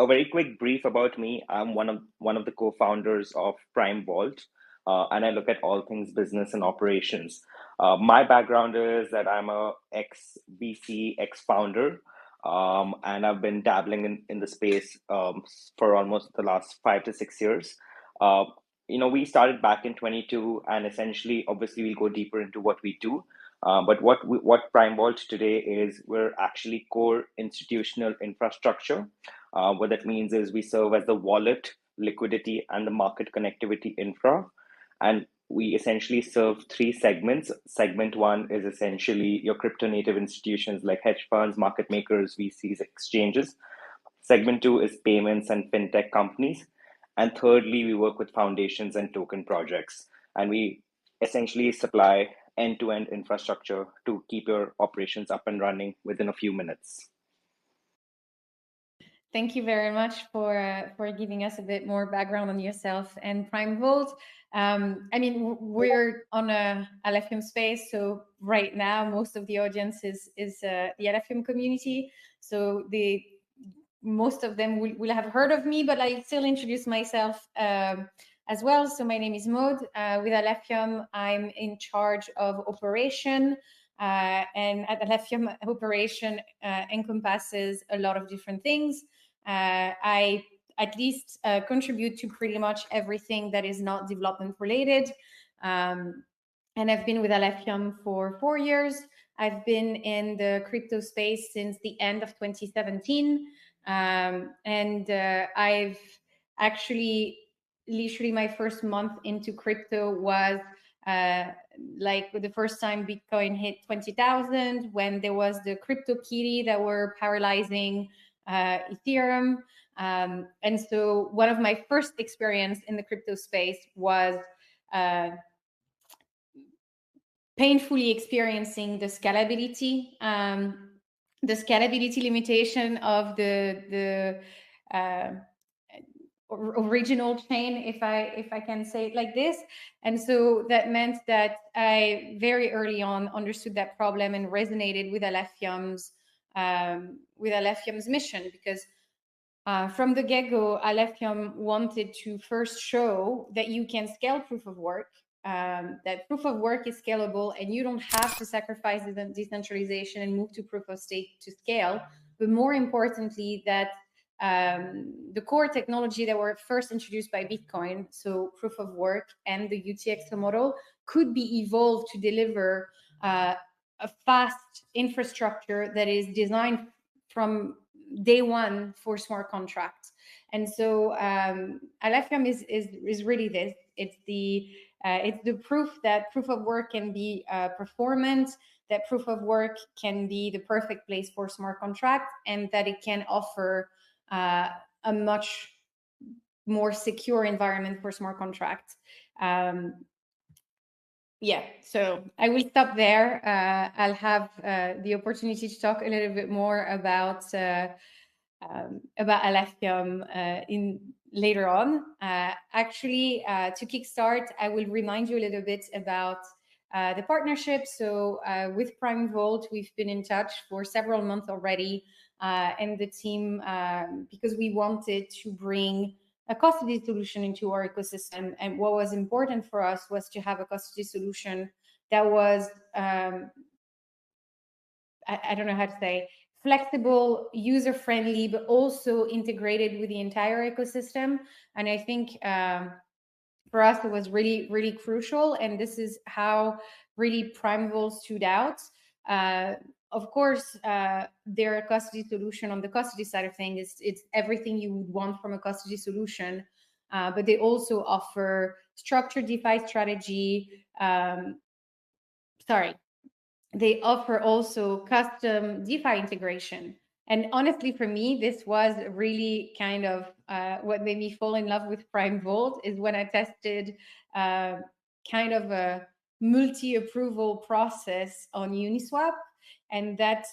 a very quick brief about me. I'm one of the co-founders of PrimeVault, and I look at all things business and operations. My background is that I'm a ex VC, ex founder, and I've been dabbling in the space for almost the last 5 to 6 years. Uh, we started back in 22, and essentially, obviously, we'll go deeper into what we do. But what PrimeVault today is, we're actually core institutional infrastructure. What that means is we serve as the wallet, liquidity, and the market connectivity infra. And we essentially serve three segments. Segment one is essentially your crypto native institutions like hedge funds, market makers, VCs, exchanges. Segment two is payments and fintech companies. And thirdly, we work with foundations and token projects. And we essentially supply end to end infrastructure to keep your operations up and running within a few minutes. Thank you very much for giving us a bit more background on yourself and PrimeVault. I mean, we're on a Alephium space, so right now most of the audience is the Alephium community. So most of them will have heard of me, but I'll still introduce myself as well. So my name is Maud. With Alephium, I'm in charge of operation. And at Alephium, operation encompasses a lot of different things. I at least contribute to pretty much everything that is not development related. And I've been with Alephium for 4 years. I've been in the crypto space since the end of 2017. And I've actually, literally my first month into crypto was like the first time Bitcoin hit 20,000, when there was the crypto kitty that were paralyzing Ethereum. And so one of my first experience in the crypto space was painfully experiencing the scalability limitation of the original chain, if I can say it like this. And so that meant that I very early on understood that problem and resonated with Alephium's mission, because from the get-go, Alephium wanted to first show that you can scale proof of work, that proof of work is scalable, and you don't have to sacrifice the decentralization and move to proof of stake to scale. But more importantly, that the core technology that were first introduced by Bitcoin, so proof of work and the UTXO model, could be evolved to deliver a fast infrastructure that is designed from day one for smart contracts. And so Alephium is really this. It's the proof that proof of work can be performant, that proof of work can be the perfect place for smart contracts, and that it can offer a much more secure environment for smart contracts. Yeah, so I will stop there. I'll have the opportunity to talk a little bit more about Alephium in later on. Actually, to kickstart, I will remind you a little bit about the partnership. So with PrimeVault, we've been in touch for several months already, and the team, because we wanted to bring a custody solution into our ecosystem. And what was important for us was to have a custody solution that was, I don't know how to say, flexible, user-friendly, but also integrated with the entire ecosystem. And I think for us, it was really, really crucial. And this is how really PrimeVault stood out. Of course, their custody solution on the custody side of things, it's everything you would want from a custody solution. But they also offer structured DeFi strategy. They offer also custom DeFi integration. And honestly, for me, this was really kind of what made me fall in love with PrimeVault, is when I tested kind of a multi-approval process on Uniswap. And that,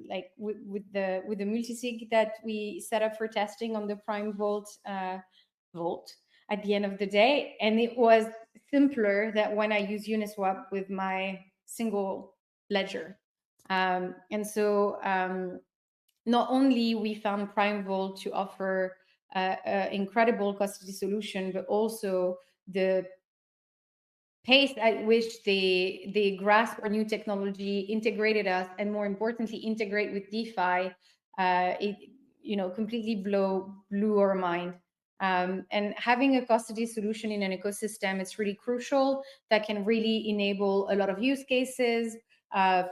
like with the multisig that we set up for testing on the PrimeVault vault at the end of the day, and it was simpler than when I use Uniswap with my single ledger. And so not only we found PrimeVault to offer incredible custody solution, but also the pace at which they grasp our new technology, integrated us, and more importantly, integrate with DeFi, it completely blew our mind. And having a custody solution in an ecosystem, it's really crucial. That can really enable a lot of use cases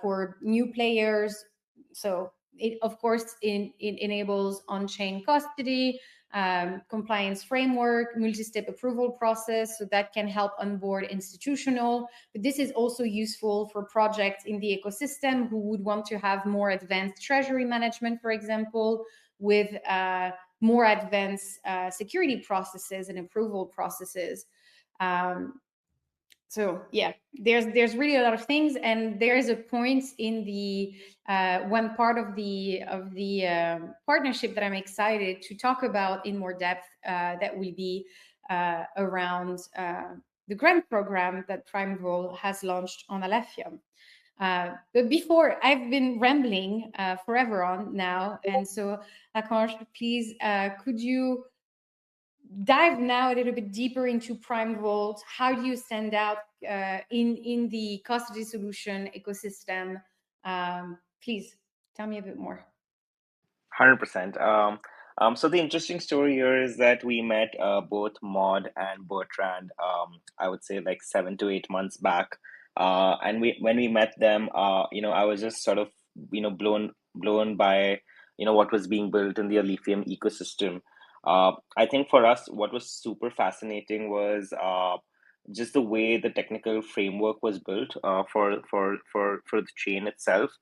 for new players. So it, of course, it enables on-chain custody, compliance framework, multi-step approval process, so that can help onboard institutional. But this is also useful for projects in the ecosystem who would want to have more advanced treasury management, for example, with more advanced security processes and approval processes. So yeah, there's really a lot of things, and there is a point in the one part of the partnership that I'm excited to talk about in more depth. That will be around the grant program that PrimeVault has launched on Alephium. But before, I've been rambling forever on now, and so Akash, please, could you dive now a little bit deeper into PrimeVault? How do you stand out in the custody solution ecosystem? Please tell me a bit more. 100%. So the interesting story here is that we met both Maud and Bertrand, I would say like 7 to 8 months back. And when we met them, I was just sort of, blown by, what was being built in the Alephium ecosystem. I think for us, what was super fascinating was just the way the technical framework was built for the chain itself,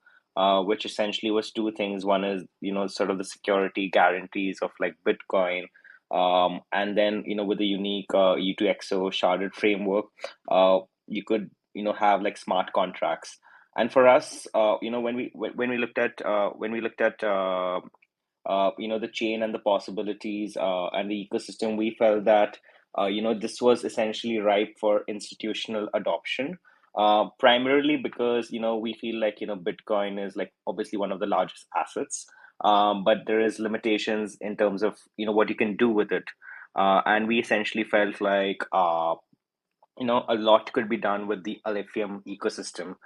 which essentially was two things. One is, sort of the security guarantees of like Bitcoin. And then, with the unique U2XO sharded framework, you could, have like smart contracts. And for us, when we looked at the chain and the possibilities and the ecosystem, we felt that this was essentially ripe for institutional adoption. Primarily because we feel like Bitcoin is like obviously one of the largest assets, but there is limitations in terms of what you can do with it, and we essentially felt like a lot could be done with the Alephium ecosystem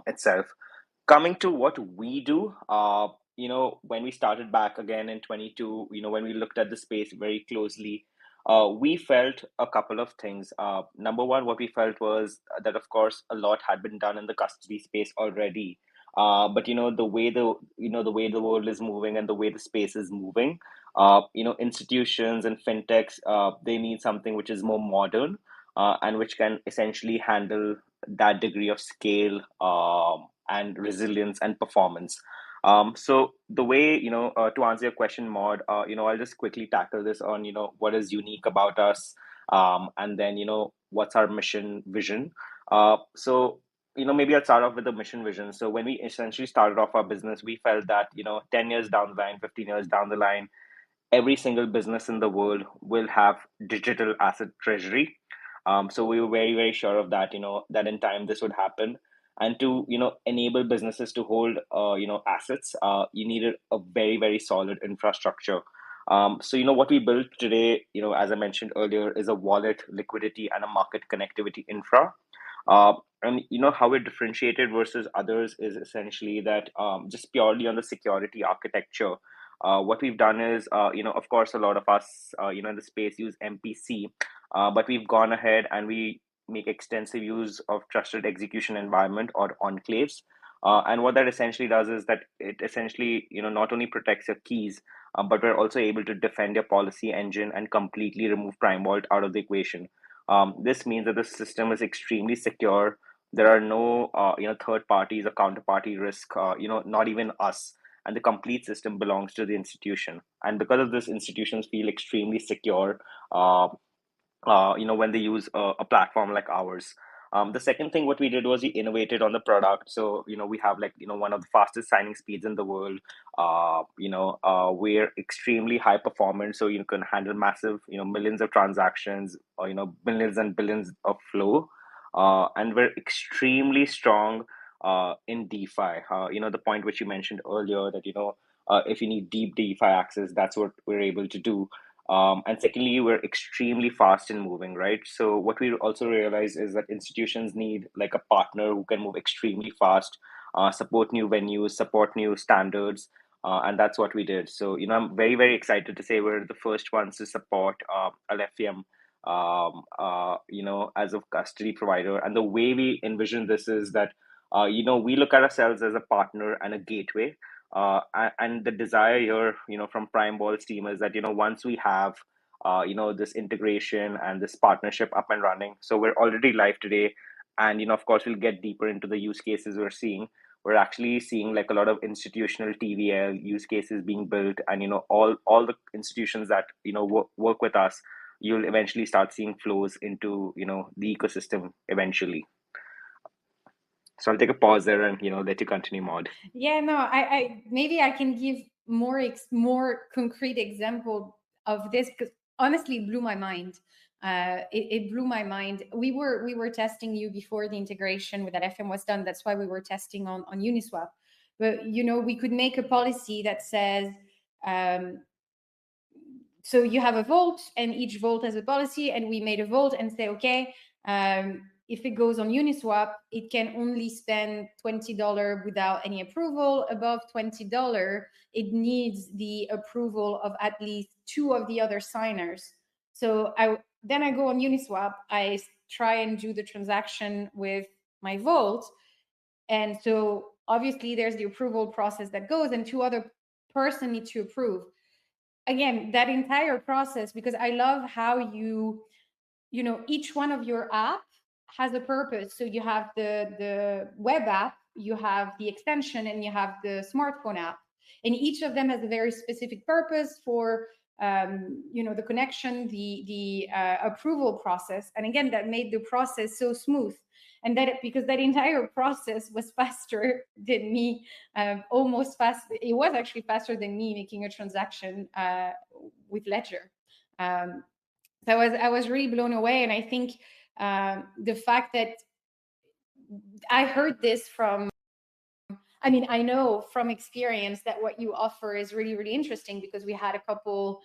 itself. Coming to what we do, when we started back again in 22, when we looked at the space very closely, we felt a couple of things. Number one, what we felt was that, of course, a lot had been done in the custody space already. But the way the world is moving and the way the space is moving, institutions and fintechs, they need something which is more modern, and which can essentially handle that degree of scale, and resilience and performance. So the way, to answer your question, Maud, I'll just quickly tackle this on, what is unique about us, and then, what's our mission vision. So, maybe I'll start off with the mission vision. So when we essentially started off our business, we felt that, 10 years down the line, 15 years down the line, every single business in the world will have digital asset treasury. So we were very, very sure of that, that in time this would happen. And to, enable businesses to hold, assets, you needed a very, very solid infrastructure. So, what we built today, as I mentioned earlier, is a wallet, liquidity, and a market connectivity infra. And how we're differentiated versus others is essentially that, just purely on the security architecture. What we've done is, of course, a lot of us, in the space use MPC, but we've gone ahead and we make extensive use of trusted execution environment or enclaves. And what that essentially does is that it essentially, not only protects your keys, but we're also able to defend your policy engine and completely remove PrimeVault out of the equation. This means that the system is extremely secure. There are no, third parties or counterparty risk, not even us, and the complete system belongs to the institution. And because of this, institutions feel extremely secure, when they use a platform like ours. The second thing what we did was we innovated on the product. So, we have like, one of the fastest signing speeds in the world. We're extremely high performance. So you can handle massive, millions of transactions, or, billions and billions of flow. And we're extremely strong in DeFi. The point which you mentioned earlier that, if you need deep DeFi access, that's what we're able to do. And secondly, we're extremely fast in moving, right? So what we also realize is that institutions need like a partner who can move extremely fast, support new venues, support new standards, and that's what we did. So I'm very very excited to say we're the first ones to support Alephium, as a custody provider. And the way we envision this is that we look at ourselves as a partner and a gateway, and the desire here, from PrimeVault's team is that, once we have, this integration and this partnership up and running, so we're already live today, and, of course, we'll get deeper into the use cases we're seeing. We're actually seeing like a lot of institutional TVL use cases being built, and, all the institutions that, work with us, you'll eventually start seeing flows into, the ecosystem eventually. So I'll take a pause there and let you continue, Maud. Yeah, no, I maybe I can give more concrete example of this, because honestly, it blew my mind. It blew my mind. We were testing you before the integration with that FM was done. That's why we were testing on Uniswap. But we could make a policy that says, so you have a vault, and each vault has a policy, and we made a vault and say, okay, if it goes on Uniswap, it can only spend $20 without any approval. Above $20, it needs the approval of at least 2 of the other signers. So then I go on Uniswap, I try and do the transaction with my vault, and so obviously there's the approval process that goes, and 2 other person need to approve. Again, that entire process, because I love how each one of your app has a purpose. So you have the web app, you have the extension, and you have the smartphone app, and each of them has a very specific purpose for the connection, the approval process. And again, that made the process so smooth, and that because that entire process was faster than me, almost fast. It was actually faster than me making a transaction with Ledger. So I was really blown away, and I think the fact that I heard this from, I know from experience that what you offer is really, really interesting, because we had a couple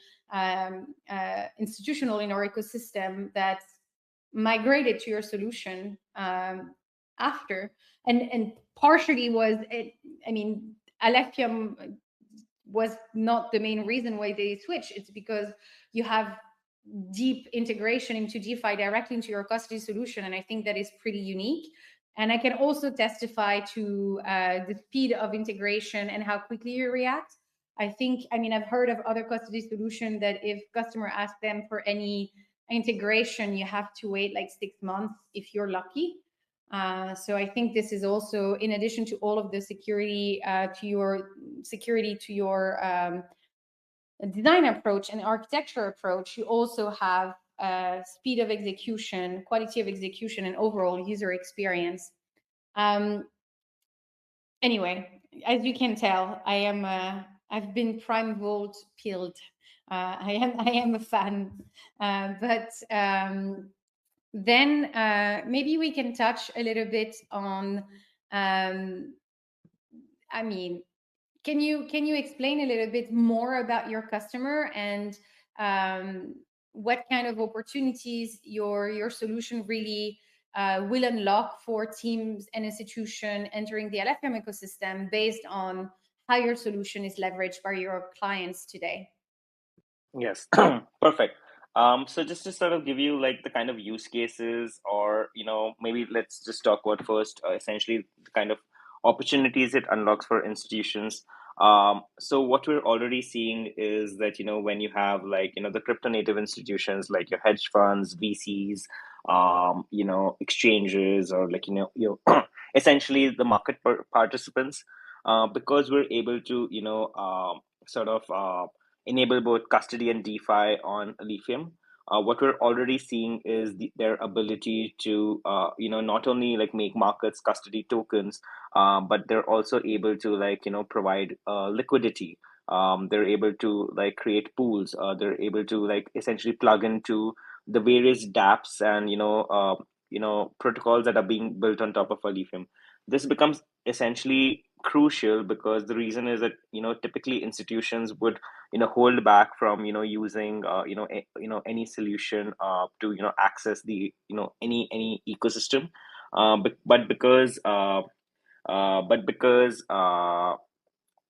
institutional in our ecosystem that migrated to your solution after, and partially was it. Alephium was not the main reason why they switched. It's because you have deep integration into DeFi directly into your custody solution, and I think that is pretty unique. And I can also testify to the speed of integration and how quickly you react. I've heard of other custody solutions that if customer asks them for any integration, you have to wait like 6 months if you're lucky. So I think this is also, in addition to all of the security to your design approach and architecture approach, you also have speed of execution, quality of execution, and overall user experience. Anyway, as you can tell, I've been PrimeVault pilled. I am a fan, but then maybe we can touch a little bit on. Can you explain a little bit more about your customer and what kind of opportunities your solution really will unlock for teams and institutions entering the Alephium ecosystem based on how your solution is leveraged by your clients today? Yes, perfect. So just to sort of give you like the kind of use cases, or maybe let's just talk about first, essentially the kind of opportunities it unlocks for institutions. So what we're already seeing is that when you have like the crypto native institutions like your hedge funds, VCs, exchanges, or like essentially the market participants, because we're able to sort of enable both custody and DeFi on Alephium. What we're already seeing is their ability to, not only like make markets custody tokens, but they're also able to like, provide liquidity. They're able to like create pools. They're able to like essentially plug into the various dApps and, protocols that are being built on top of Alephium. This becomes essentially crucial, because the reason is that typically institutions would hold back from using any solution to access the any ecosystem, but because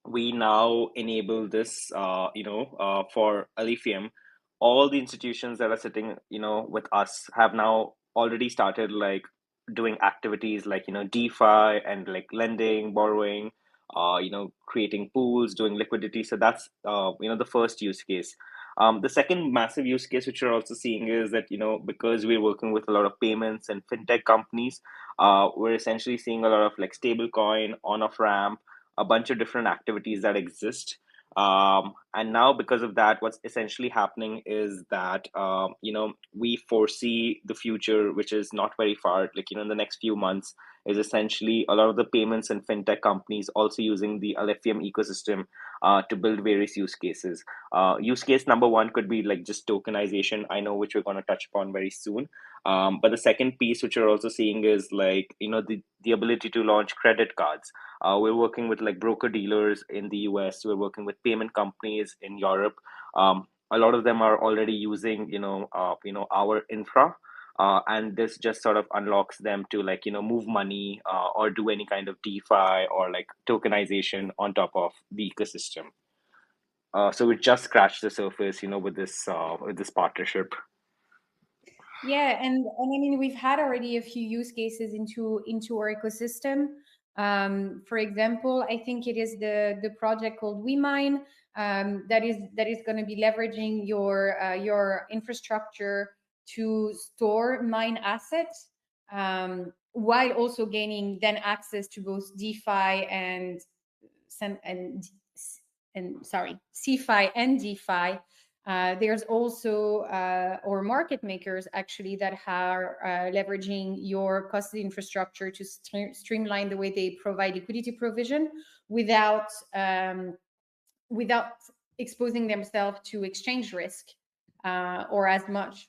we now enable this for Alephium. All the institutions that are sitting with us have now already started like doing activities like DeFi and like lending, borrowing, creating pools, doing liquidity. So that's the first use case. The second massive use case which we're also seeing is that because we're working with a lot of payments and fintech companies, we're essentially seeing a lot of like stablecoin, on off ramp, a bunch of different activities that exist. And now, because of that, what's essentially happening is that we foresee the future, which is not very far, like in the next few months, is essentially a lot of the payments and fintech companies also using the Alephium ecosystem to build various use cases. Use case number one could be like just tokenization. I know, which we're going to touch upon very soon. But the second piece, which we're also seeing, is like the ability to launch credit cards. We're working with like broker dealers in the US. We're working with payment companies in Europe. A lot of them are already using our infra. And this just sort of unlocks them to like move money or do any kind of DeFi or like tokenization on top of the ecosystem. So we just scratched the surface, with this partnership. Yeah, and I mean we've had already a few use cases into our ecosystem. For example, I think it is the project called WeMine, that is going to be leveraging your infrastructure to store mine assets, while also gaining then access to both DeFi and sorry, CeFi and DeFi. There's also or market makers actually that are leveraging your custody infrastructure to streamline the way they provide liquidity provision without without exposing themselves to exchange risk or as much.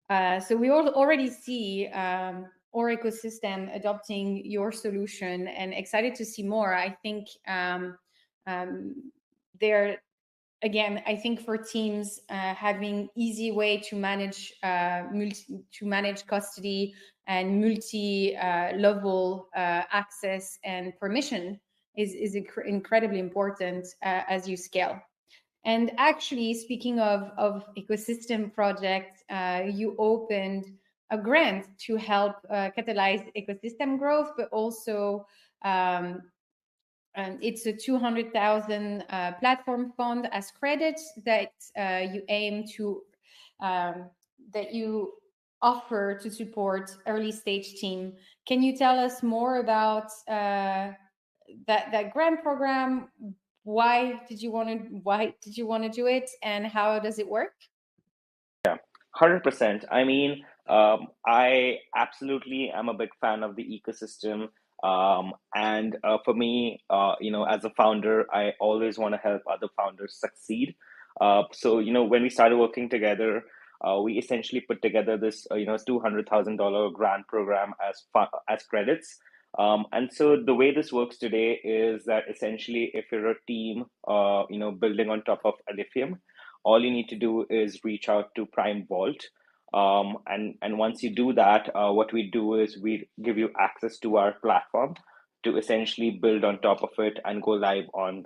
So we already see our ecosystem adopting your solution, and excited to see more. I think there again, I think for teams, having easy way to manage custody and multi level access and permission is incredibly important as you scale. And actually, speaking of ecosystem projects, you opened a grant to help catalyze ecosystem growth, but also it's a 200,000 platform fund as credits that you aim to that you offer to support early stage team. Can you tell us more about that grant program? Why did you want to do it, and how does it work? 100%. I mean, I absolutely am a big fan of the ecosystem. And for me, as a founder, I always want to help other founders succeed. So, when we started working together, we essentially put together this, $200,000 grant program as credits. And so the way this works today is that essentially, if you're a team, building on top of Alephium, all you need to do is reach out to PrimeVault. And once you do that, what we do is we give you access to our platform to essentially build on top of it and go live on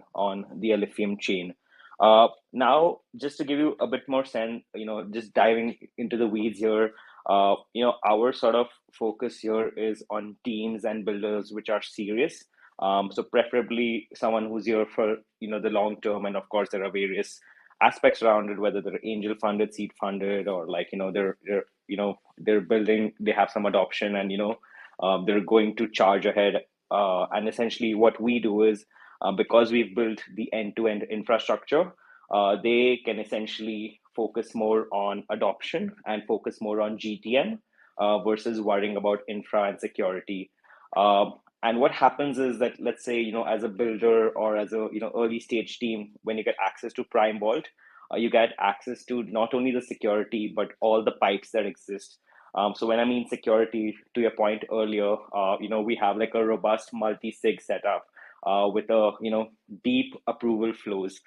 the Alephium chain. Now, just to give you a bit more sense, just diving into the weeds here, our sort of focus here is on teams and builders which are serious. So preferably someone who's here for the long term, and of course there are various aspects around it, whether they're angel funded, seed funded, or like they're building, they have some adoption, and they're going to charge ahead. And essentially, what we do is because we've built the end-to-end infrastructure, they can essentially focus more on adoption and focus more on GTM versus worrying about infra and security. And what happens is that, let's say, as a builder or as a early stage team, when you get access to PrimeVault, you get access to not only the security but all the pipes that exist. So when I mean security, to your point earlier, we have like a robust multi-sig setup. with a deep approval flows.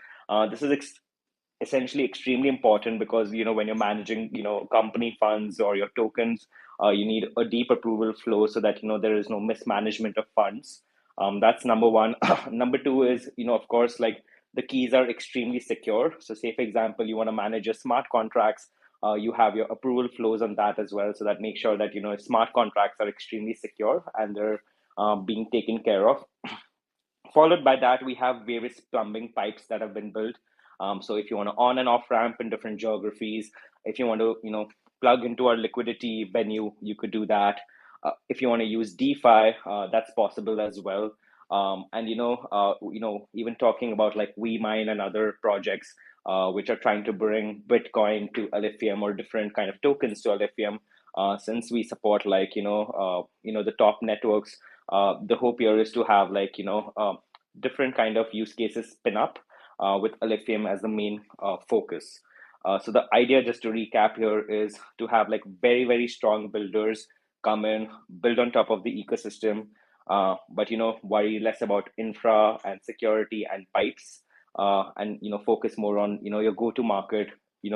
This is essentially extremely important because when you're managing company funds or your tokens, you need a deep approval flow so that there is no mismanagement of funds. That's number one. Number two is of course, like, the keys are extremely secure. So say for example you want to manage your smart contracts, you have your approval flows on that as well, so that make sure that smart contracts are extremely secure and they're being taken care of. Followed by that, we have various plumbing pipes that have been built. So if you want to on and off ramp in different geographies, if you want to, plug into our liquidity venue, you could do that. If you want to use DeFi, that's possible as well. And even talking about like WeMine and other projects, which are trying to bring Bitcoin to Alephium or different kind of tokens to Alephium. Since we support like the top networks, the hope here is to have like different kind of use cases spin up with Alephium as the main focus. So the idea, just to recap here, is to have like very, very strong builders come in, build on top of the ecosystem, but worry less about infra and security and pipes, and focus more on your go-to market,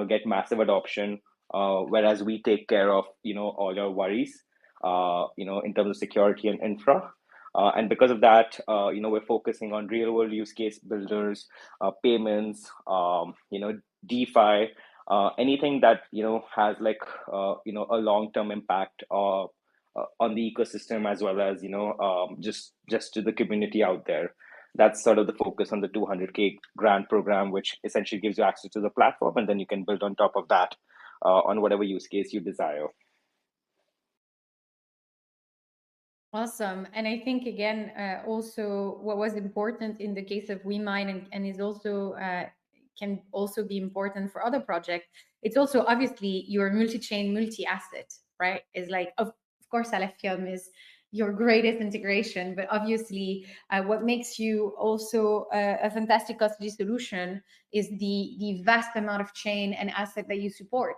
get massive adoption, whereas we take care of all your worries, in terms of security and infra. And because of that, we're focusing on real world use case builders, payments, DeFi, anything that has like a long term impact on the ecosystem, as well as just to the community out there. That's sort of the focus on the 200K grant program, which essentially gives you access to the platform, and then you can build on top of that on whatever use case you desire. Awesome. And I think, again, also what was important in the case of WeMine and is also can also be important for other projects. It's also obviously your multi-chain, multi-asset, right? Is like, of course, Alephium is your greatest integration, but obviously what makes you also a fantastic custody solution is the vast amount of chain and asset that you support.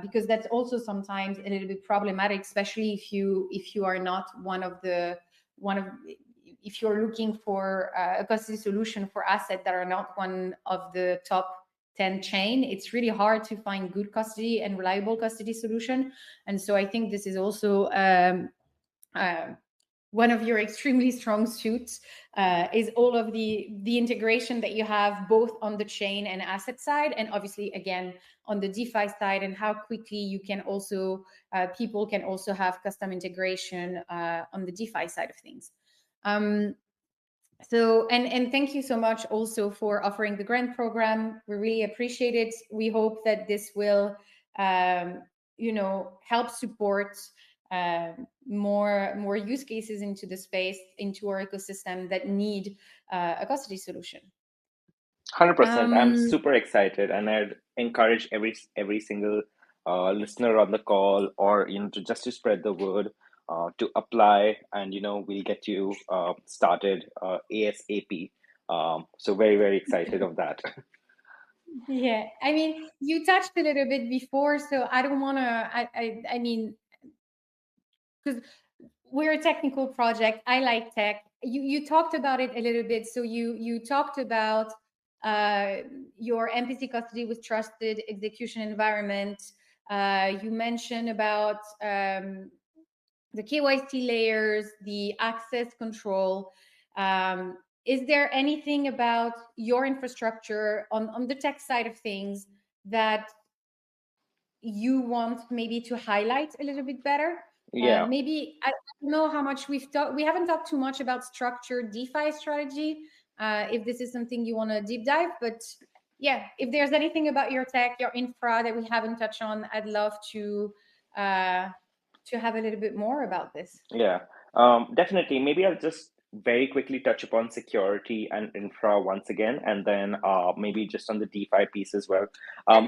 Because that's also sometimes a little bit problematic, especially if you are not if you're looking for a custody solution for assets that are not one of the top 10 chain. It's really hard to find good custody and reliable custody solution. And so I think this is also one of your extremely strong suits, is all of the integration that you have both on the chain and asset side, and obviously again on the DeFi side, and how quickly you can also people can also have custom integration on the DeFi side of things. So and thank you so much also for offering the grant program. We really appreciate it. We hope that this will help support more use cases into the space, into our ecosystem that need a custody solution. 100%. I'm super excited, and I'd encourage every single listener on the call, or to spread the word, to apply, and we'll get you started ASAP. So very, very excited of that. Yeah, I mean, you touched a little bit before, so I don't want to. I mean, because we're a technical project. I like tech. You talked about it a little bit. So you talked about your MPC custody with trusted execution environment. You mentioned about the KYC layers, the access control. Is there anything about your infrastructure on the tech side of things that you want maybe to highlight a little bit better? Yeah. Maybe I don't know how much we've talked. We haven't talked too much about structured DeFi strategy. If this is something you want to deep dive, but yeah, if there's anything about your tech, your infra that we haven't touched on, I'd love to have a little bit more about this. Yeah, definitely. Maybe I'll just very quickly touch upon security and infra once again, and then maybe just on the DeFi piece as well.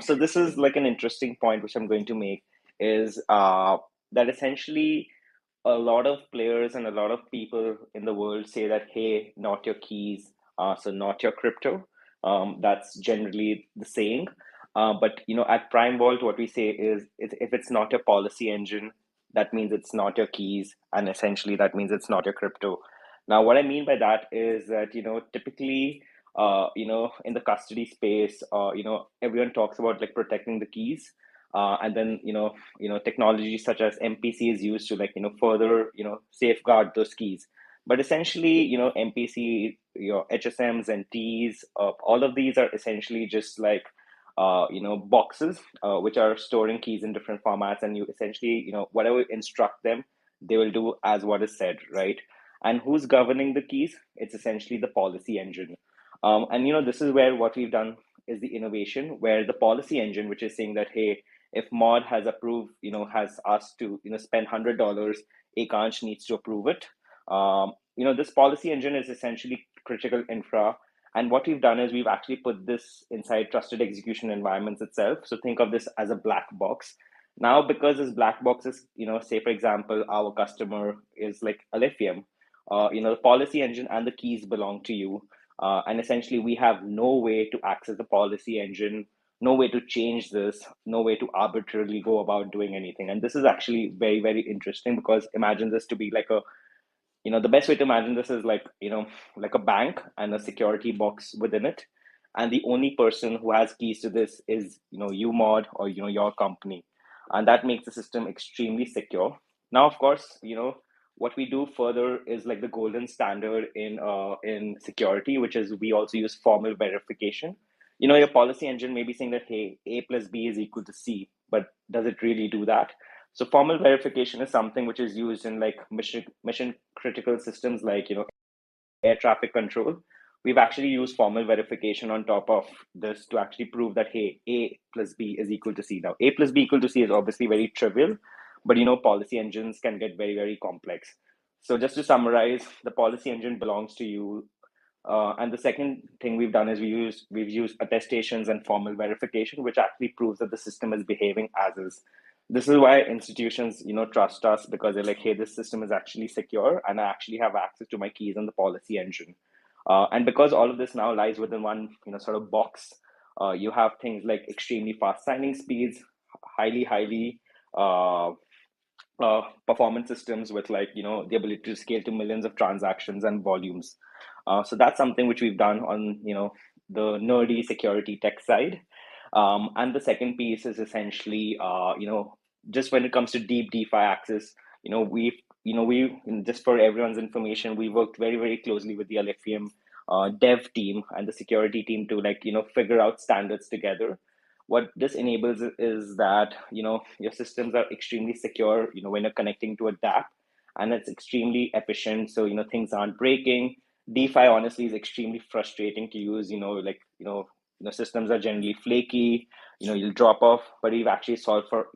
So this is like an interesting point which I'm going to make, is that essentially a lot of players and a lot of people in the world say that, hey, not your keys, so not your crypto. That's generally the saying. But at PrimeVault, what we say is, if it's not your policy engine, that means it's not your keys, and essentially that means it's not your crypto. Now, what I mean by that is that, typically, in the custody space, everyone talks about like protecting the keys. And then, technology such as MPC is used to like, further, safeguard those keys. But essentially, MPC, your HSMs and Ts, all of these are essentially just like, boxes, which are storing keys in different formats. And you essentially, whatever you instruct them, they will do as what is said, right? And who's governing the keys? It's essentially the policy engine. And this is where what we've done is the innovation, where the policy engine, which is saying that, hey, if Mod has approved, has asked to, spend $100, Akansh needs to approve it. This policy engine is essentially critical infra. And what we've done is we've actually put this inside trusted execution environments itself. So think of this as a black box. Now, because this black box is, say, for example, our customer is like Alephium, the policy engine and the keys belong to you. And essentially, we have no way to access the policy engine, no way to change this, no way to arbitrarily go about doing anything. And this is actually very, very interesting, because imagine this to be like the best way to imagine this is like, like a bank and a security box within it. And the only person who has keys to this is, you Mod, or, your company. And that makes the system extremely secure. Now, of course, what we do further is like the golden standard in security, which is we also use formal verification. Your policy engine may be saying that, hey, A plus B is equal to C, but does it really do that? So formal verification is something which is used in like mission critical systems like, air traffic control. We've actually used formal verification on top of this to actually prove that, hey, A plus B is equal to C. Now, A plus B equal to C is obviously very trivial, but policy engines can get very, very complex. So just to summarize, the policy engine belongs to you. And the second thing we've done is we've used attestations and formal verification, which actually proves that the system is behaving as is. This is why institutions, trust us, because they're like, hey, this system is actually secure, and I actually have access to my keys on the policy engine. And because all of this now lies within one, sort of box, you have things like extremely fast signing speeds, highly uh, performance systems with like the ability to scale to millions of transactions and volumes. So that's something which we've done on the nerdy security tech side. And the second piece is essentially just when it comes to deep DeFi access, we just for everyone's information, we worked very, very closely with the Alephium dev team and the security team to like figure out standards together. What this enables is that your systems are extremely secure when you're connecting to a dApp, and it's extremely efficient, so things aren't breaking. DeFi honestly is extremely frustrating to use. Like systems are generally flaky. You'll drop off, but we've actually solved for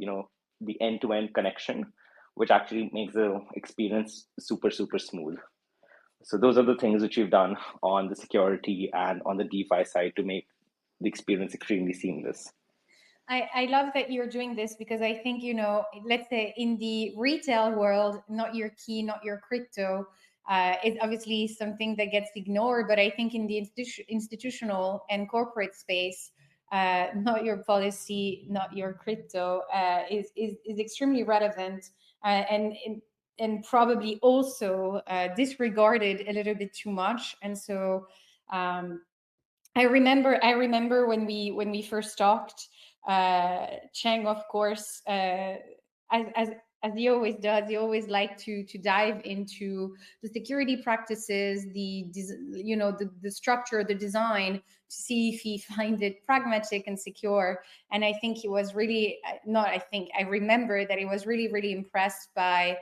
the end-to-end connection, which actually makes the experience super, super smooth. So those are the things which we've done on the security and on the DeFi side to make the experience extremely seamless. I love that you're doing this, because I think, let's say in the retail world, not your key, not your crypto, is obviously something that gets ignored. But I think in the institutional and corporate space, not your policy, not your crypto, is extremely relevant, and probably also disregarded a little bit too much. And so I remember when we first talked, Cheng, of course, as he always does, he always like to dive into the security practices, the structure, the design, to see if he find it pragmatic and secure. And I think he was really not. I think I remember that he was really, really impressed by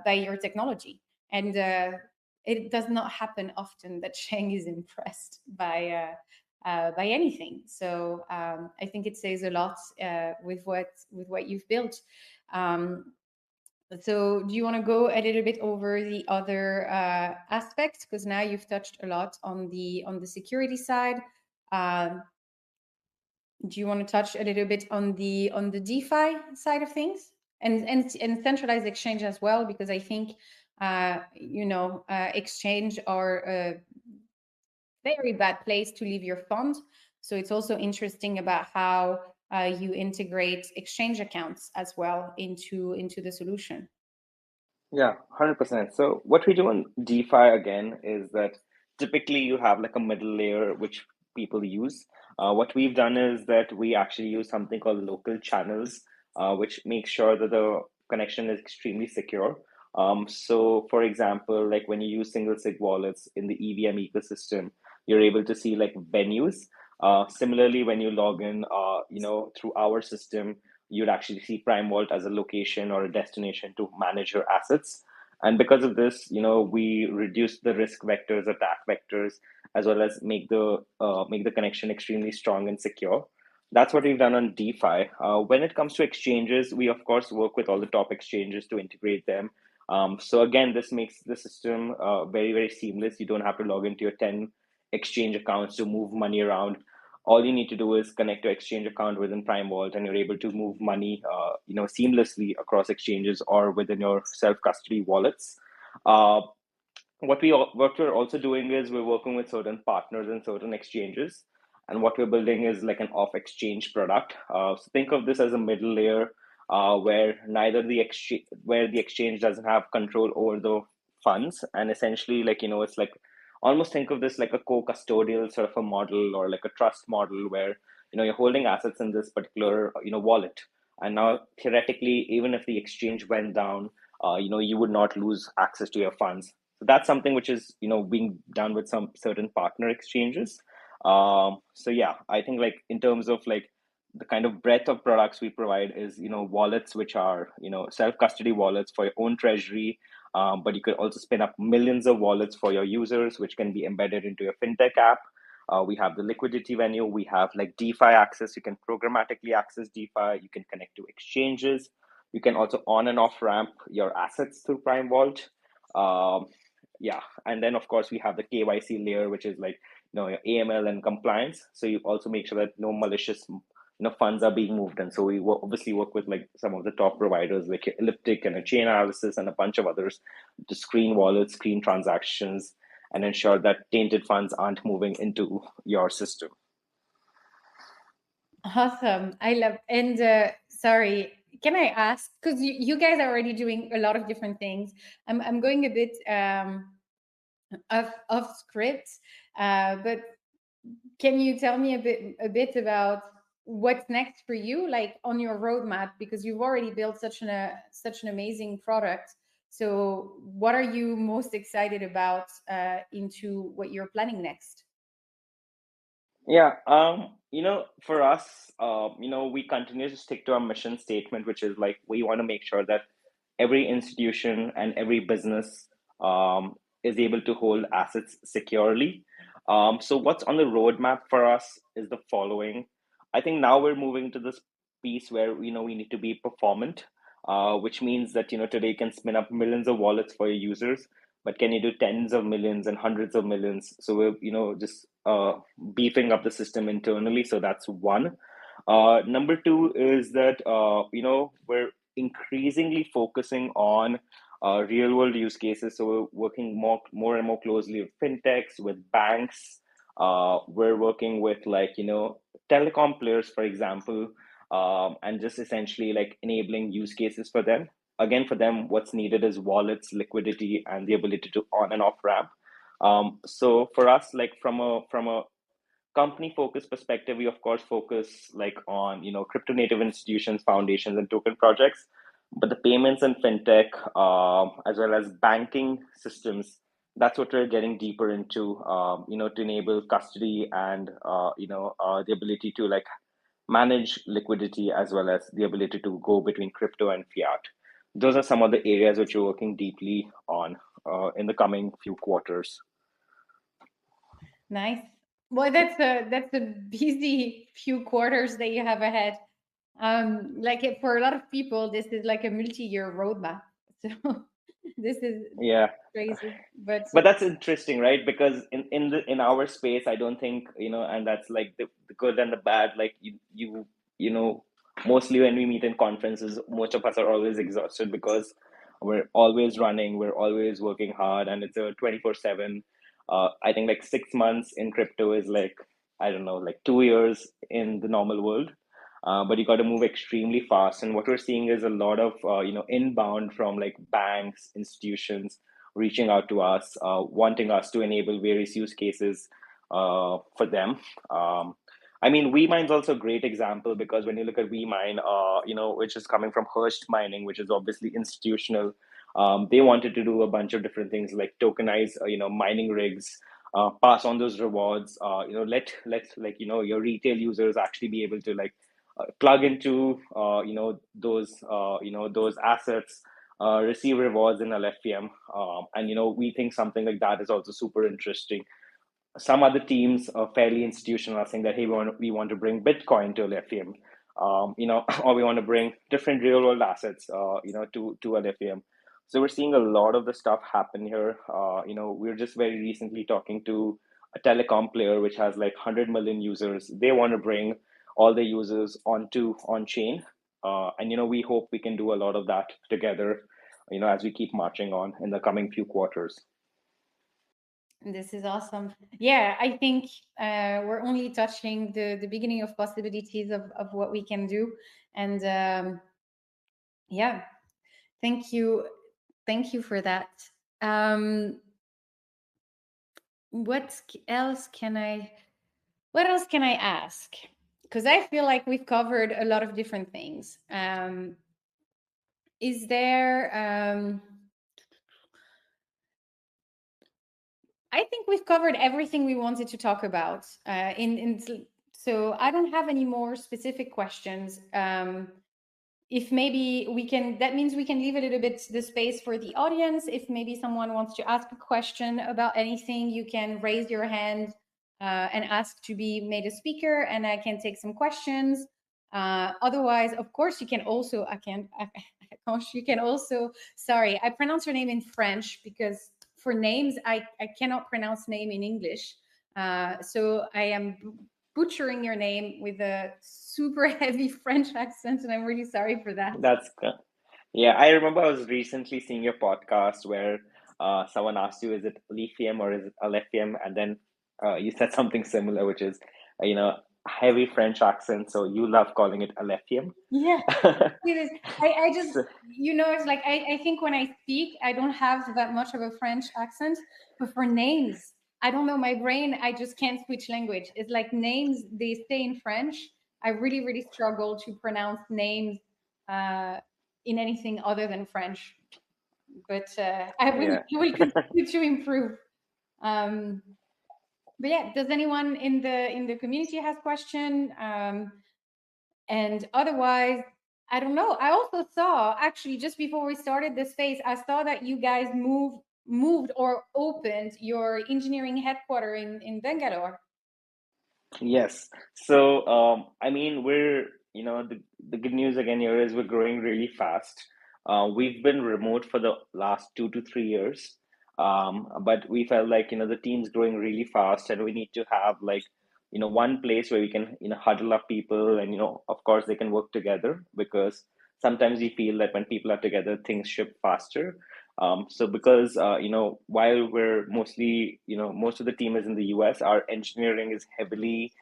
your technology. And it does not happen often that Cheng is impressed by anything. So I think it says a lot with what you've built. So do you want to go a little bit over the other aspects? Because now you've touched a lot on the security side. Do you want to touch a little bit on the DeFi side of things, and centralized exchange as well? Because I think exchange are a very bad place to leave your fund. So it's also interesting about how you integrate exchange accounts as well into the solution. Yeah, 100%. So what we do in DeFi again is that typically you have like a middle layer which people use. What we've done is that we actually use something called local channels, which makes sure that the connection is extremely secure. So for example, like when you use single sig wallets in the EVM ecosystem, you're able to see like venues. Similarly, when you log in, through our system, you'd actually see PrimeVault as a location or a destination to manage your assets. And because of this, we reduce the risk vectors, attack vectors, as well as make the connection extremely strong and secure. That's what we've done on DeFi. When it comes to exchanges, we of course work with all the top exchanges to integrate them. So again, this makes the system very, very seamless. You don't have to log into your 10 exchange accounts to move money around. All you need to do is connect your exchange account within PrimeVault, and you're able to move money, seamlessly across exchanges or within your self-custody wallets. Uh, what we're also doing is we're working with certain partners and certain exchanges, and what we're building is like an off-exchange product. So think of this as a middle layer where the exchange doesn't have control over the funds, and essentially, it's like almost think of this like a co-custodial sort of a model or like a trust model where you're holding assets in this particular wallet, and now theoretically, even if the exchange went down, you would not lose access to your funds. So that's something which is being done with some certain partner exchanges. So yeah, I think like in terms of like the kind of breadth of products we provide is wallets which are self custody wallets for your own treasury, but you could also spin up millions of wallets for your users, which can be embedded into your fintech app. We have the liquidity venue. We have like DeFi access. You can programmatically access DeFi. You can connect to exchanges. You can also on and off ramp your assets through PrimeVault. Um, yeah, and then of course we have the KYC layer, which is like your AML and compliance. So you also make sure that no malicious funds are being moved. And so we obviously work with like some of the top providers like Elliptic and a chain analysis and a bunch of others to screen wallets, screen transactions, and ensure that tainted funds aren't moving into your system. Awesome. I love, and sorry, can I ask, because you guys are already doing a lot of different things. I'm going a bit off script, but can you tell me a bit about what's next for you, like on your roadmap? Because you've already built such an amazing product. So, what are you most excited about into what you're planning next? Yeah, for us, we continue to stick to our mission statement, which is like we want to make sure that every institution and every business is able to hold assets securely. So what's on the roadmap for us is the following. I think now we're moving to this piece where we need to be performant, which means that today you can spin up millions of wallets for your users, but can you do tens of millions and hundreds of millions? So we're just beefing up the system internally. So that's one. Number two is that we're increasingly focusing on real world use cases. So we're working more and more closely with fintechs, with banks. We're working with like telecom players, for example, and just essentially like enabling use cases for them. Again, for them, what's needed is wallets, liquidity, and the ability to on and off ramp. So for us, like from a company focused perspective, we of course focus like on crypto native institutions, foundations, and token projects. But the payments and fintech, as well as banking systems, that's what we're getting deeper into. To enable custody and the ability to like manage liquidity as well as the ability to go between crypto and fiat. Those are some of the areas which we're working deeply on in the coming few quarters. Nice. Well, that's a busy few quarters that you have ahead. For a lot of people, this is like a multi-year roadmap. So this is Yeah, crazy, but but that's interesting, right? Because in our space, I don't think and that's like the good and the bad. Like you know mostly when we meet in conferences, most of us are always exhausted because we're always running, we're always working hard, and it's a 24/7. I think like 6 months in crypto is like, I don't know, like 2 years in the normal world. but you got to move extremely fast. And what we're seeing is a lot of inbound from like banks, institutions reaching out to us, wanting us to enable various use cases for them. I mean, WeMine is also a great example because when you look at WeMine, which is coming from Hearst Mining, which is obviously institutional, they wanted to do a bunch of different things like tokenize, mining rigs, pass on those rewards. Let like your retail users actually be able to like plug into those assets, receive rewards in Alephium, and we think something like that is also super interesting. Some other teams are fairly institutional are saying that hey, we want to bring Bitcoin to Alephium, or we want to bring different real world assets, to Alephium. So we're seeing a lot of the stuff happen here. We're just very recently talking to a telecom player which has like 100 million users. They want to bring all the users onto on chain, and we hope we can do a lot of that together. As we keep marching on in the coming few quarters. This is awesome. Yeah, I think we're only touching the beginning of possibilities of what we can do. And yeah, thank you. Thank you for that. What else can I ask? Because I feel like we've covered a lot of different things. Is there I think we've covered everything we wanted to talk about. So I don't have any more specific questions. If maybe we can, that means we can leave a little bit the space for the audience. If maybe someone wants to ask a question about anything, you can raise your hand and ask to be made a speaker, and I can take some questions. Otherwise, of course, you can also, you can also, sorry, I pronounce your name in French because for names, I cannot pronounce name in English. So I am butchering your name with a super heavy French accent, and I'm really sorry for that. That's good. Yeah, I remember I was recently seeing your podcast where someone asked you, is it lithium or is it Alephium? And then you said something similar, which is, heavy French accent. So you love calling it Alephium. Yeah, it is. I just, So, it's like I think when I speak, I don't have that much of a French accent, but for names, I don't know, my brain, I just can't switch language. It's like names, they stay in French. I really, really struggle to pronounce names in anything other than French. But I yeah. will continue to improve. But yeah, does anyone in the community has question? And otherwise, I don't know. I also saw, actually, just before we started this phase, I saw that you guys moved or opened your engineering headquarters in Bangalore. Yes. So, I mean, the good news again here is we're growing really fast. We've been remote for the last 2 to 3 years, but we felt like, the team's growing really fast and we need to have like, one place where we can, huddle up people and, of course, they can work together because sometimes we feel that when people are together, things ship faster. So because while we're mostly most of the team is in the US, our engineering is heavily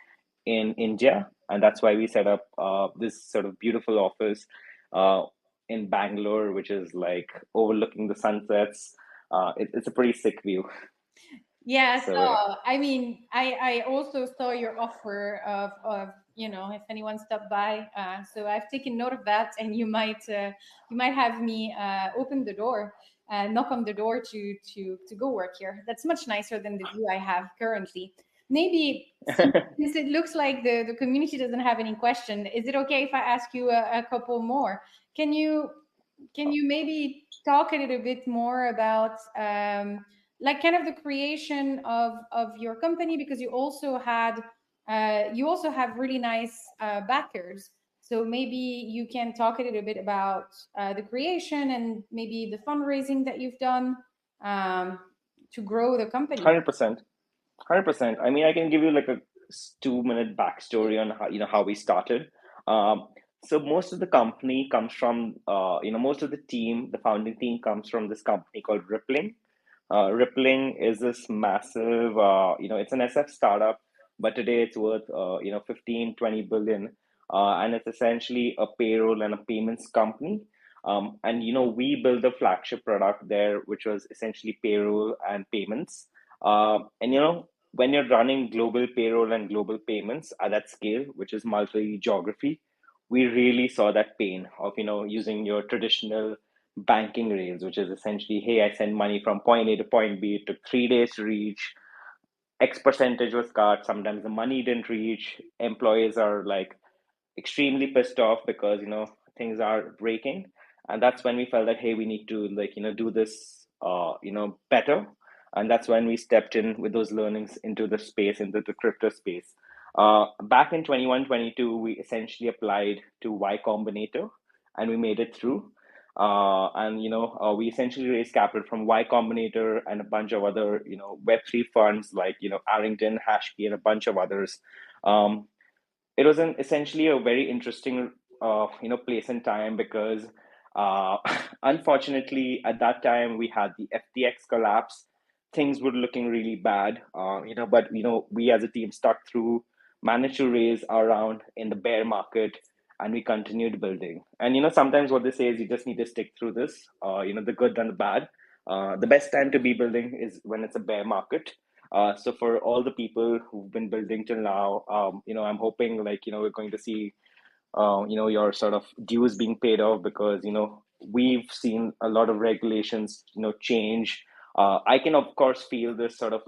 in India, and that's why we set up this sort of beautiful office uh, in Bangalore, which is like overlooking the sunsets. It's a pretty sick view. Yeah, So yeah. so I mean, I also saw your offer of if anyone stopped by. So I've taken note of that, and you might have me open the door, knock on the door to go work here. That's much nicer than the view I have currently. Maybe since it looks like the community doesn't have any question, is it okay if I ask you a couple more? Can you maybe talk a little bit more about like kind of the creation of your company, because you also have really nice backers, so maybe you can talk a little bit about the creation and maybe the fundraising that you've done um, to grow the company. 100%. 100%. I mean, I can give you like a 2 minute backstory on how we started. So most of the company comes from most of the team, the founding team comes from this company called Rippling. Rippling is this massive, it's an SF startup, but today it's worth 15, 20 billion. and it's essentially a payroll and a payments company. And we built a flagship product there, which was essentially payroll and payments. And when you're running global payroll and global payments at that scale, which is multi-geography, we really saw that pain of using your traditional banking rails, which is essentially, hey, I send money from point A to point B. It took 3 days to reach. X percentage was cut. Sometimes the money didn't reach. Employees are like extremely pissed off because things are breaking, and that's when we felt that, hey, we need to do this better. And that's when we stepped in with those learnings into the space, into the crypto space. Back in 21 22, we essentially applied to Y Combinator, and we made it through. And we essentially raised capital from Y Combinator and a bunch of other Web3 funds like Arrington, Hashkey, and a bunch of others. It was essentially a very interesting place and time because uh, unfortunately at that time we had the FTX collapse. Things were looking really bad, but we as a team stuck through, managed to raise our round in the bear market, and we continued building. And sometimes what they say is you just need to stick through this, the good and the bad. The best time to be building is when it's a bear market. So for all the people who've been building till now, I'm hoping we're going to see your sort of dues being paid off, because we've seen a lot of regulations change. I can of course feel this sort of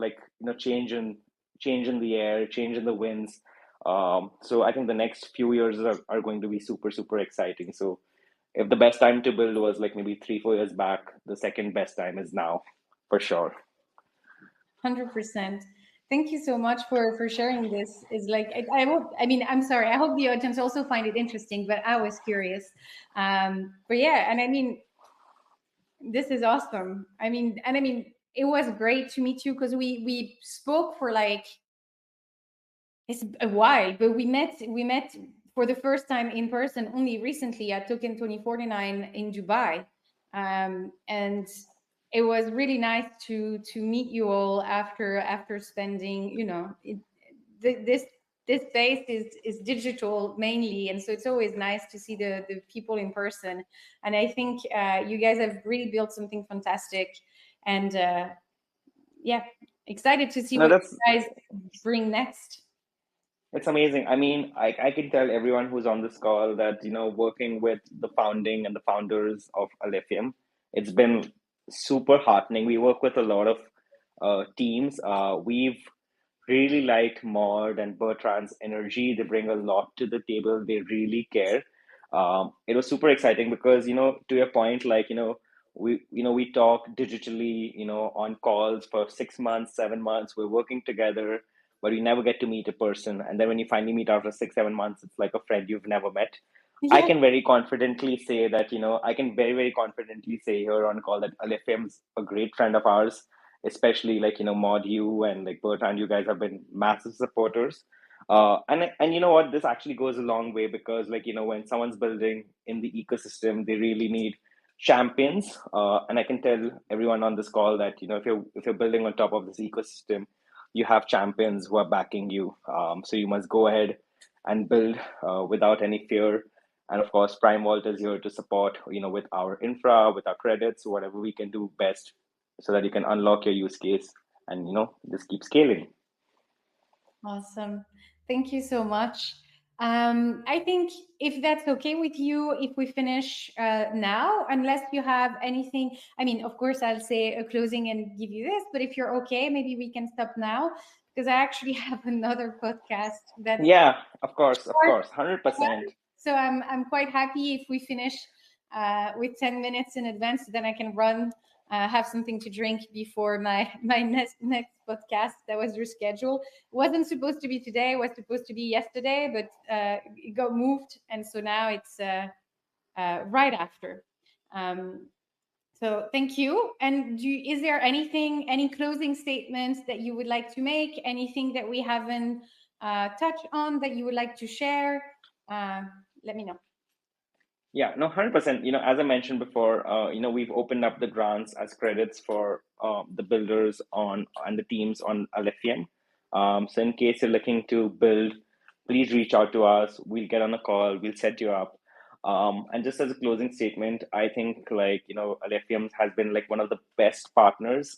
change in the air, change in the winds. So I think the next few years are going to be super super exciting. So if the best time to build was like maybe 3 4 years back, the second best time is now, for sure. 100%. Thank you so much for sharing this. Is like I hope. I mean, I'm sorry. I hope the audience also find it interesting. But I was curious. But yeah, and I mean, this is awesome. I mean, it was great to meet you because we spoke for like it's a while, but we met for the first time in person only recently at Token 2049 in Dubai, and it was really nice to meet you all after spending this this space is digital mainly, and so it's always nice to see the people in person. And I think you guys have really built something fantastic, and yeah, excited to see No, what that's you guys bring next. It's amazing. I mean, I can tell everyone who's on this call that, working with the founding and the founders of Alephium, it's been super heartening. We work with a lot of teams. We've really liked Maud and Bertrand's energy. They bring a lot to the table. They really care. It was super exciting because, to your point, we talk digitally, on calls for 6 months, 7 months. We're working together, but you never get to meet a person. And then when you finally meet after 6 7 months, it's like a friend you've never met. I Yeah. can very confidently say that, I can very, very confidently say here on call that Alephium's a great friend of ours, especially Maud, you and like Bertrand, you guys have been massive supporters. And you know what, this actually goes a long way because when someone's building in the ecosystem, they really need champions. And I can tell everyone on this call that if you're building on top of this ecosystem, you have champions who are backing you. So you must go ahead and build without any fear. And of course, PrimeVault is here to support, with our infra, with our credits, whatever we can do best, so that you can unlock your use case and just keep scaling. Awesome. Thank you so much. I think if that's okay with you, if we finish now, unless you have anything, I mean, of course, I'll say a closing and give you this, but if you're okay, maybe we can stop now because I actually have another podcast that Yeah, of starts. course, 100%. So I'm quite happy if we finish with 10 minutes in advance, then I can run, have something to drink before my next podcast that was rescheduled. It wasn't supposed to be today, it was supposed to be yesterday, but it got moved, and so now it's right after. Um, so thank you. And is there anything, any closing statements that you would like to make? Anything that we haven't touched on that you would like to share? Uh, Let me know. Yeah, no, 100%. As I mentioned before, we've opened up the grants as credits for the builders on and the teams on Alephium. So in case you're looking to build, please reach out to us. We'll get on a call. We'll set you up. And just as a closing statement, I think Alephium has been like one of the best partners.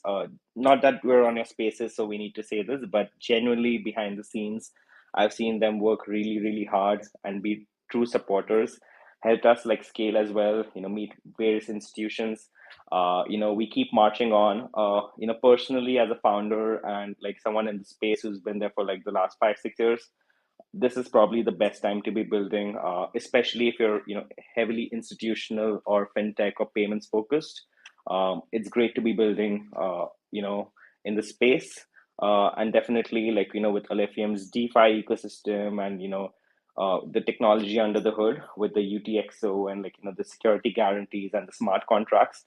Not that we're on your spaces, so we need to say this, but genuinely behind the scenes, I've seen them work really, really hard and be true supporters. Helped us like scale as well. Meet various institutions. We keep marching on. Personally as a founder and like someone in the space who's been there for like the last 5 6 years, this is probably the best time to be building, especially if you're heavily institutional or fintech or payments focused. It's great to be building, in the space, and definitely like with Alephium's DeFi ecosystem and the technology under the hood with the UTXO and like the security guarantees and the smart contracts.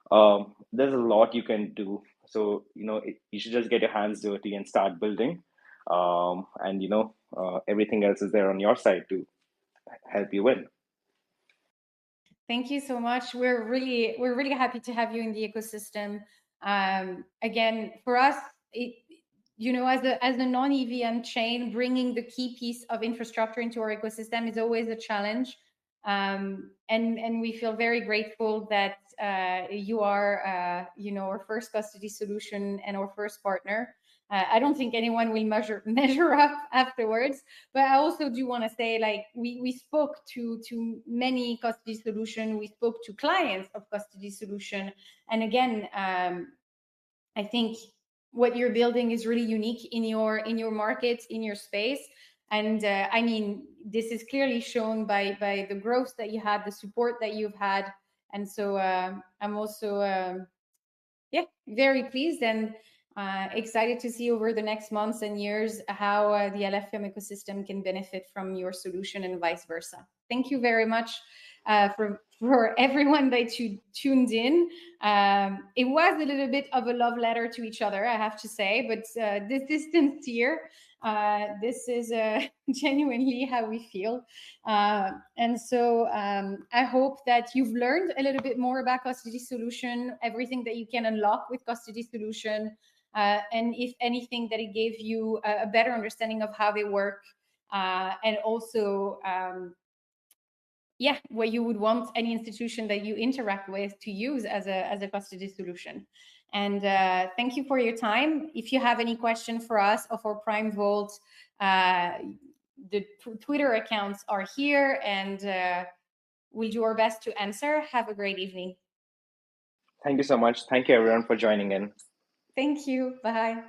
There's a lot you can do. So you should just get your hands dirty and start building, and everything else is there on your side to help you win. Thank you so much. We're really happy to have you in the ecosystem. Again, for us, as a non-EVM chain, bringing the key piece of infrastructure into our ecosystem is always a challenge. And we feel very grateful that you are, our first custody solution and our first partner. I don't think anyone will measure up afterwards, but I also do want to say, like, we spoke to many custody solution, we spoke to clients of custody solution, and again, I think what you're building is really unique in your market, in your space. And I mean, this is clearly shown by the growth that you had, the support that you've had. And so I'm also, very pleased and excited to see over the next months and years how the Alephium ecosystem can benefit from your solution and vice versa. Thank you very much for everyone that tuned in. It was a little bit of a love letter to each other, I have to say, but this distance here, this is genuinely how we feel. And so I hope that you've learned a little bit more about custody solution, everything that you can unlock with custody solution, and if anything, that it gave you a better understanding of how they work, and also what you would want any institution that you interact with to use as a custody solution. And thank you for your time. If you have any question for us or for PrimeVault, the Twitter accounts are here, and we'll do our best to answer. Have a great evening. Thank you so much. Thank you everyone for joining in. Thank you. Bye.